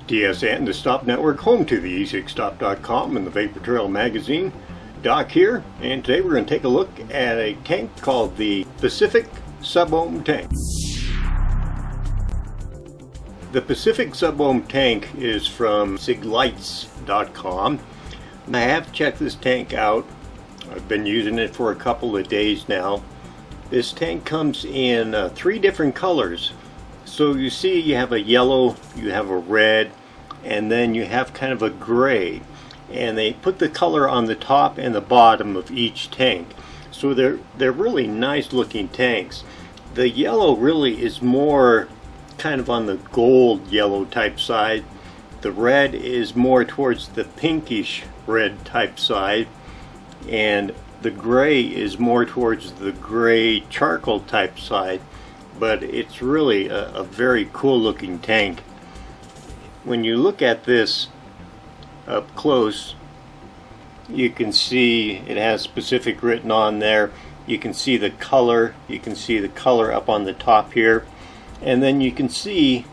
TSN, the Stop Network, home to TheEcigStop.com and the Vapor Trail magazine. Doc here, and today we're going to take a look at a tank called the Pacific SubOhm tank. The Pacific SubOhm tank is from Ciglitez.com. I have checked this tank out. I've been using it for a couple of days now. This tank comes in 3 different colors. So you see you have a yellow, you have a red, and then you have kind of a gray. And they put the color on the top and the bottom of each tank. So they're really nice looking tanks. The yellow really is more kind of on the gold yellow type side. The red is more towards the pinkish red type side. And the gray is more towards the gray charcoal type side. But it's really a very cool looking tank. When you look at this up close, you can see it has Pacific written on there. You can see the color. You can see the color up on the top here. And then you can see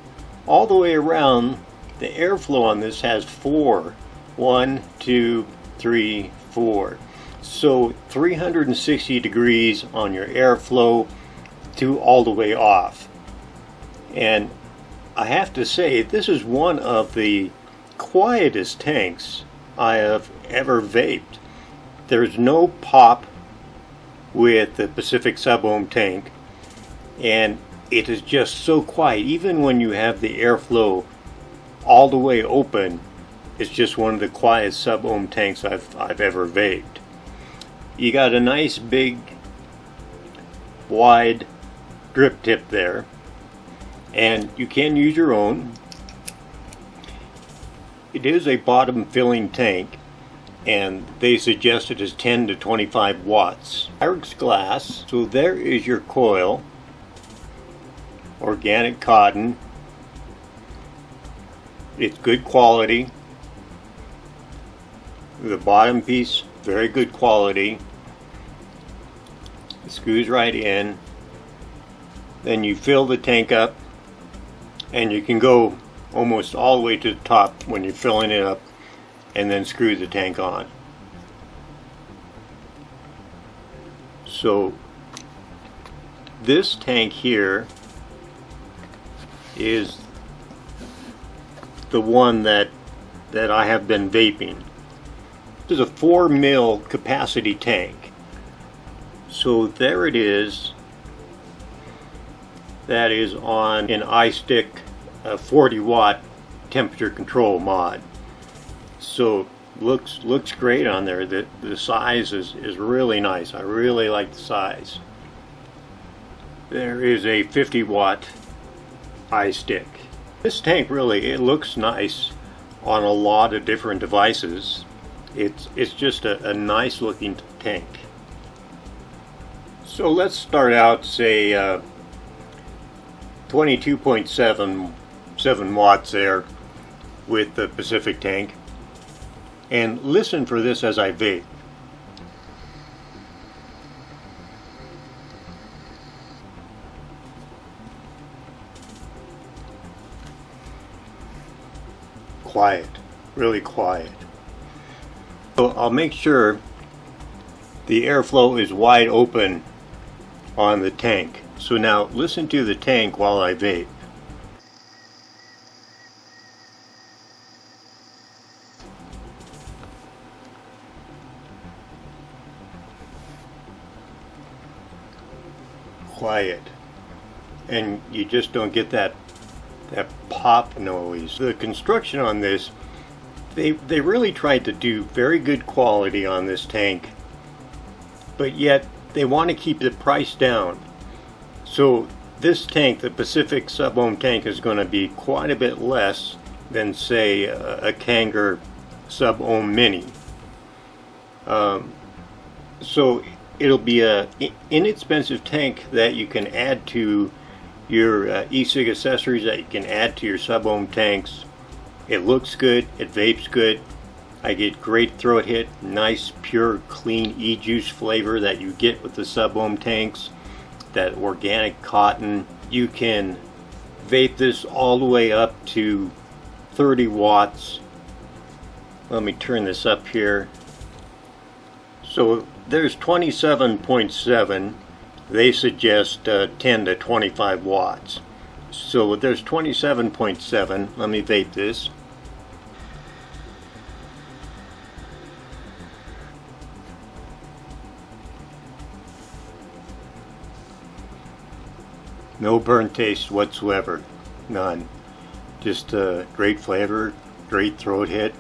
all the way around the airflow on this has 4. 1, 2, 3, 4. So 360 degrees on your airflow to all the way off. And I have to say, this is one of the quietest tanks I have ever vaped. There's no pop with the Pacific SubOhm tank, and it is just so quiet. Even when you have the airflow all the way open, it's just one of the quietest SubOhm tanks I've ever vaped. You got a nice big wide drip tip there, and you can use your own. It is a bottom filling tank, and they suggest it is 10 to 25 watts. Pyrex glass. So there is your coil, organic cotton. It's good quality. The bottom piece, very good quality. It screws right in. Then you fill the tank up, and you can go almost all the way to the top when you're filling it up, and then screw the tank on. So this tank here is the one that I have been vaping. This is a 4 mil capacity tank. So there it is. That is on an iStick 40 watt temperature control mod. So looks great on there. The size is really nice. I really like the size. There is a 50 watt iStick. This tank really, it looks nice on a lot of different devices. It's just a nice looking tank. So let's start out, say 22.7 watts there with the Pacific tank, and listen for this as I vape. Quiet, really quiet. So I'll make sure the airflow is wide open on the tank. So now listen to the tank while I vape. Quiet. And you just don't get that pop noise. The construction on this, they really tried to do very good quality on this tank, but yet they want to keep the price down. So this tank, the Pacific SubOhm tank, is going to be quite a bit less than, say, a Kanger SubOhm Mini. So it'll be an inexpensive tank that you can add to your e-cig accessories, that you can add to your SubOhm tanks. It looks good, it vapes good. I get great throat hit, nice pure clean e-juice flavor that you get with the SubOhm tanks. That organic cotton. You can vape this all the way up to 30 watts. Let me turn this up here. So there's 27.7. They suggest 10 to 25 watts. So there's 27.7. Let me vape this. No burnt taste whatsoever. None. Just a great flavor, great throat hit,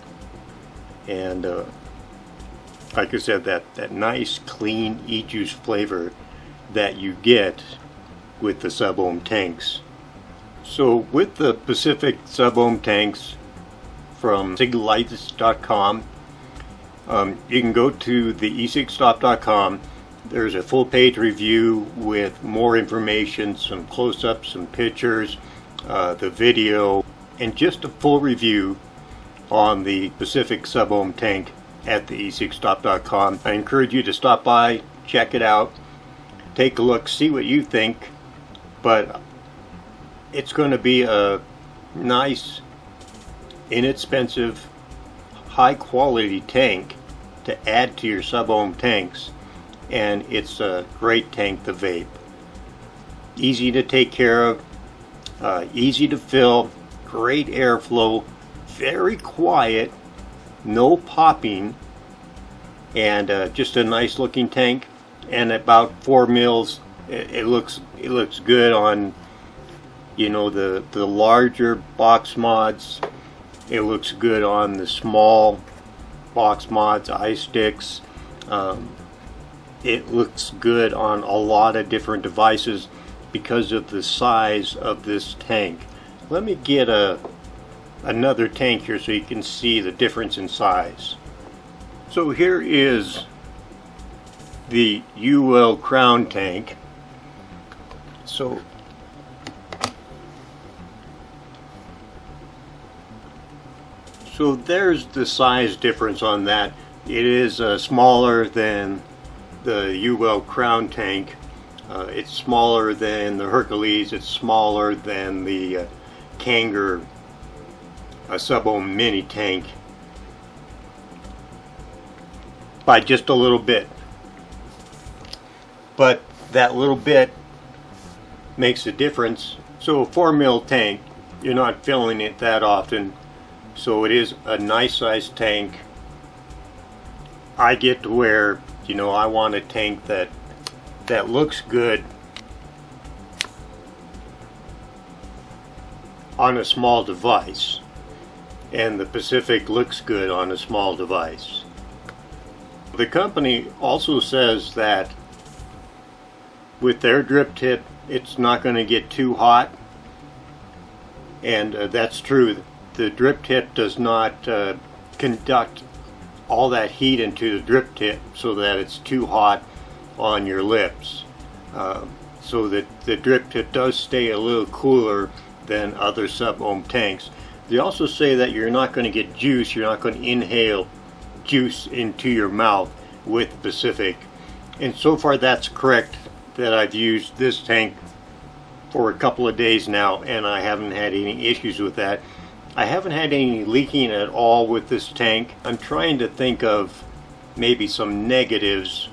and like I said, that nice clean e-juice flavor that you get with the SubOhm tanks. So with the Pacific SubOhm tanks from Ciglitez.com, you can go to TheEcigStop.com. There's a full page review with more information, some close-ups, some pictures, the video, and just a full review on the Pacific SubOhm tank at TheEcigStop.com. I encourage you to stop by, check it out, take a look, see what you think. But it's going to be a nice, inexpensive, high quality tank to add to your SubOhm tanks, and it's a great tank to vape. Easy to take care of, easy to fill, great airflow, very quiet, no popping, and just a nice looking tank. And about 4 mils, it looks good on, you know, the larger box mods. It looks good on the small box mods, iSticks. It looks good on a lot of different devices because of the size of this tank. Let me get another tank here so you can see the difference in size. So here is the UL Crown tank. So there's the size difference on that. It is smaller than the UL Crown tank. It's smaller than the Hercules. It's smaller than the Kanger SubOhm mini tank by just a little bit. But that little bit makes a difference. So a 4 mil tank, you're not filling it that often. So it is a nice sized tank. I get to where, you know, I want a tank that looks good on a small device, and the Pacific looks good on a small device. The company also says that with their drip tip, it's not going to get too hot, and that's true. The drip tip does not conduct all that heat into the drip tip so that it's too hot on your lips. So that the drip tip does stay a little cooler than other SubOhm tanks. They also say that you're not going to get juice, you're not going to inhale juice into your mouth with Pacific. And so far that's correct, that I've used this tank for a couple of days now and I haven't had any issues with that. I haven't had any leaking at all with this tank. I'm trying to think of maybe some negatives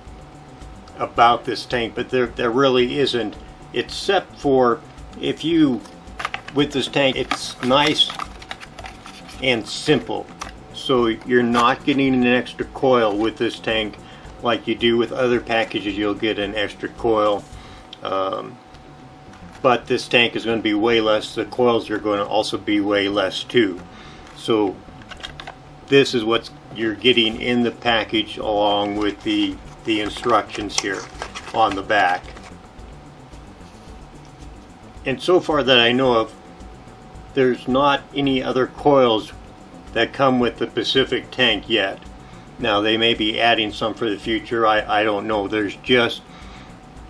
about this tank, but there really isn't, except for if you, with this tank, it's nice and simple. So you're not getting an extra coil with this tank like you do with other packages. You'll get an extra coil. But this tank is going to be way less. The coils are going to also be way less too. So this is what you're getting in the package along with the instructions here on the back. And so far that I know of, there's not any other coils that come with the Pacific tank yet. Now they may be adding some for the future. I don't know. There's just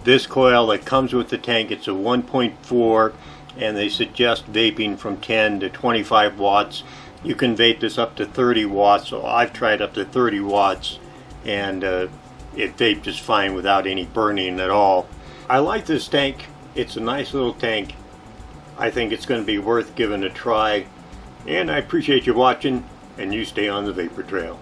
this coil that comes with the tank. It's a 1.4 and they suggest vaping from 10 to 25 watts. You can vape this up to 30 watts. So I've tried up to 30 watts and it vaped just fine without any burning at all. I like this tank. It's a nice little tank. I think it's going to be worth giving a try. And I appreciate you watching, and you stay on the vapor trail.